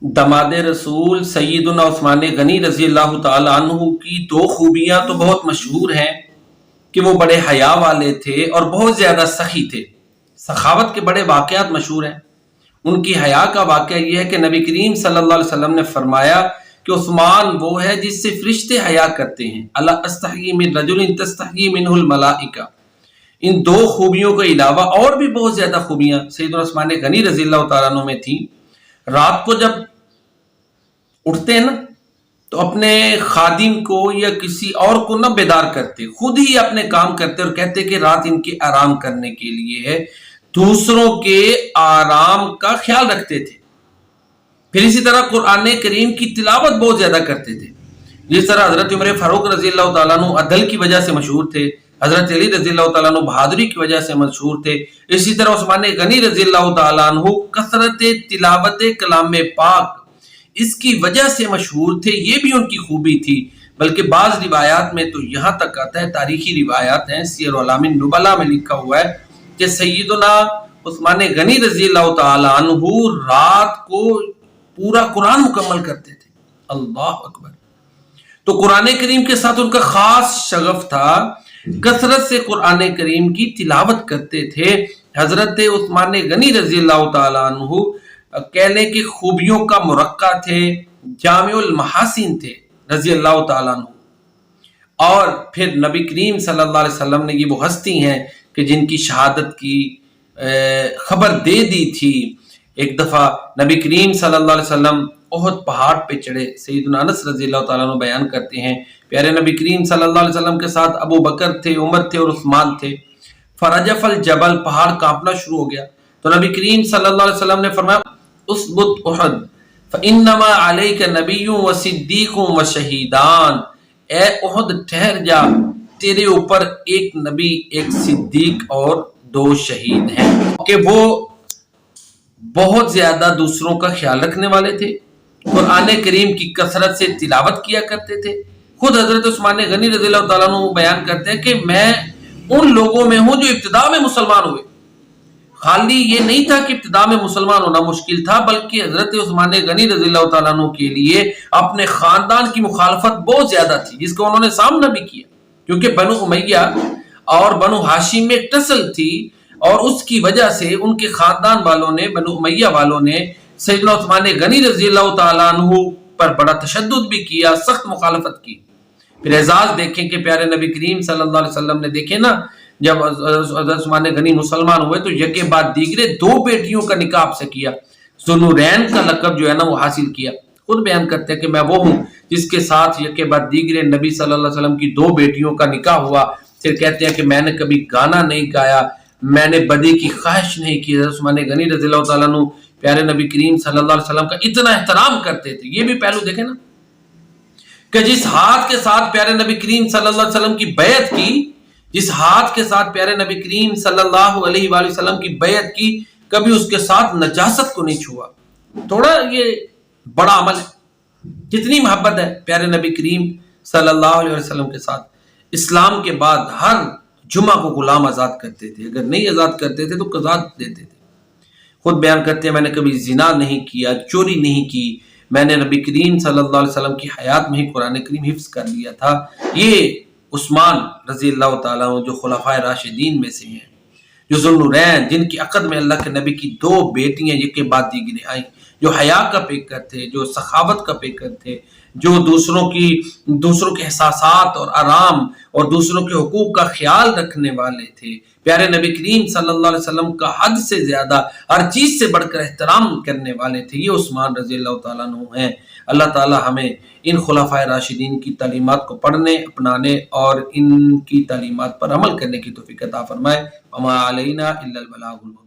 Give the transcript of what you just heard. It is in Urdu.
دماد رسول سیدنا عثمان غنی رضی اللہ تعالیٰ عنہ کی دو خوبیاں تو بہت مشہور ہیں کہ وہ بڑے حیا والے تھے اور بہت زیادہ سخی تھے۔ سخاوت کے بڑے واقعات مشہور ہیں۔ ان کی حیا کا واقعہ یہ ہے کہ نبی کریم صلی اللہ علیہ وسلم نے فرمایا کہ عثمان وہ ہے جس سے فرشتے حیا کرتے ہیں۔ الا استحیی من رجل تستحیی منہ الملائکہ۔ ان دو خوبیوں کے علاوہ اور بھی بہت زیادہ خوبیاں سیدنا عثمان غنی رضی اللہ تعالیٰ عنہ میں تھیں۔ رات کو جب اٹھتے ہیں نا تو اپنے خادم کو یا کسی اور کو نہ بیدار کرتے، خود ہی اپنے کام کرتے اور کہتے کہ رات ان کے آرام کرنے کے لیے ہے، دوسروں کے آرام کا خیال رکھتے تھے۔ پھر اسی طرح قرآن کریم کی تلاوت بہت زیادہ کرتے تھے، جس طرح حضرت عمر فاروق رضی اللہ تعالیٰ عنہ عدل کی وجہ سے مشہور تھے، حضرت علی رضی اللہ تعالیٰ عنہ بہادری کی وجہ سے مشہور تھے، اسی طرح عثمان غنی رضی اللہ تعالیٰ عنہ کثرت تلاوت کلام پاک اس کی وجہ سے مشہور تھے۔ یہ بھی ان کی خوبی تھی، بلکہ بعض روایات میں تو یہاں تک آتا ہے، تاریخی روایات ہیں، سیر اعلام النبلاء میں لکھا ہوا ہے کہ سیدنا عثمان غنی رضی اللہ تعالیٰ عنہ رات کو پورا قرآن مکمل کرتے تھے۔ اللہ اکبر! تو قرآن کریم کے ساتھ ان کا خاص شغف تھا، کثرت سے قرآن کریم کی تلاوت کرتے تھے۔ حضرت عثمان غنی رضی اللہ تعالیٰ عنہ کہہ لیں کہ خوبیوں کا مرقع تھے، جامع المحاسن تھے رضی اللہ تعالیٰ عنہ۔ اور پھر نبی کریم صلی اللہ علیہ وسلم نے یہ وہ ہستی ہیں کہ جن کی شہادت کی خبر دے دی تھی۔ ایک دفعہ نبی کریم صلی اللہ علیہ وسلم احد پہاڑ پہ چڑھے، سیدنا انس رضی اللہ تعالیٰ عنہ بیان کرتے ہیں پیارے نبی کریم صلی اللہ علیہ وسلم کے ساتھ ابو بکر تھے، عمر تھے اور عثمان تھے۔ فرجف الجبل، پہاڑ کانپنا شروع ہو گیا تو نبی کریم صلی اللہ علیہ وسلم نے فرمایا اثبت احد فانما علیک نبی و صدیق و شہیدان، اے احد ٹھہر جا، تیرے اوپر ایک نبی، ایک صدیق اور دو شہید ہیں۔ کہ وہ بہت زیادہ دوسروں کا خیال رکھنے والے تھے، قرآن کریم کی کثرت سے تلاوت کیا کرتے تھے۔ خود حضرت عثمان غنی رضی اللہ تعالیٰ عنہ بیان کرتے ہیں کہ میں ان لوگوں میں ہوں جو ابتدا میں مسلمان ہوئے۔ خالی یہ نہیں تھا کہ ابتدا میں مسلمان ہونا مشکل تھا، بلکہ حضرت عثمان غنی رضی اللہ تعالیٰ عنہ کے لیے اپنے خاندان کی مخالفت بہت زیادہ تھی، جس کو انہوں نے سامنا بھی کیا، کیونکہ بنو امیہ اور بنو ہاشم میں ایک ٹسل تھی، اور اس کی وجہ سے ان کے خاندان والوں نے، بنو امیہ والوں نے سیدنا عثمان غنی رضی اللہ تعالیٰ عنہ پر بڑا تشدد بھی کیا، سخت مخالفت کی۔ پھر اعزاز دیکھیں کہ پیارے نبی کریم صلی اللہ علیہ وسلم نے دیکھیں نا، جب حضرت عثمان غنی مسلمان ہوئے تو یکے بعد دیگرے دو بیٹیوں کا نکاح آپ سے کیا، ذوالنورین کا لقب جو ہے نا وہ حاصل کیا۔ خود بیان کرتے ہیں کہ میں وہ ہوں جس کے ساتھ یکے بعد دیگرے نبی صلی اللہ علیہ وسلم کی دو بیٹیوں کا نکاح ہوا۔ پھر کہتے ہیں کہ میں نے کبھی گانا نہیں گایا، میں نے بدی کی خواہش نہیں کی۔ حضرت عثمان غنی رضی اللہ تعالیٰ عنہ پیارے نبی کریم صلی اللہ علیہ وسلم کا اتنا احترام کرتے تھے۔ یہ بھی پہلو دیکھیں نا کہ جس ہاتھ کے ساتھ پیارے نبی کریم صلی اللہ علیہ وسلم کی بیعت کی، جس ہاتھ کے ساتھ پیارے نبی کریم صلی اللہ علیہ وآلہ وسلم کی بیعت کی، کبھی اس کے ساتھ نجاست کو نہیں چھوا۔ تھوڑا یہ بڑا عمل ہے، کتنی محبت ہے پیارے نبی کریم صلی اللہ علیہ وسلم کے ساتھ۔ اسلام کے بعد ہر جمعہ کو غلام آزاد کرتے تھے، اگر نہیں آزاد کرتے تھے تو قضا دیتے تھے۔ خود بیان کرتے ہیں میں نے کبھی زنا نہیں کیا، چوری نہیں کی، میں نے نبی کریم صلی اللہ علیہ وسلم کی حیات میں ہی قرآن کریم حفظ کر لیا تھا۔ یہ عثمان رضی اللہ تعالیٰ عنہ جو خلفائے راشدین میں سے ہیں، جو ذوالنورین، جن کی عقد میں اللہ کے نبی کی دو بیٹیاں یک کے بعد دیگرے آئیں، جو حیا کا پیکر تھے، جو سخاوت کا پیکر تھے، جو دوسروں کے احساسات اور آرام اور دوسروں کے حقوق کا خیال رکھنے والے تھے، پیارے نبی کریم صلی اللہ علیہ وسلم کا حد سے زیادہ ہر چیز سے بڑھ کر احترام کرنے والے تھے، یہ عثمان رضی اللہ تعالیٰ عنہ ہیں۔ اللہ تعالیٰ ہمیں ان خلفائے راشدین کی تعلیمات کو پڑھنے، اپنانے اور ان کی تعلیمات پر عمل کرنے کی توفیق عطا فرمائے۔ وما علینا الا البلاغ المبین۔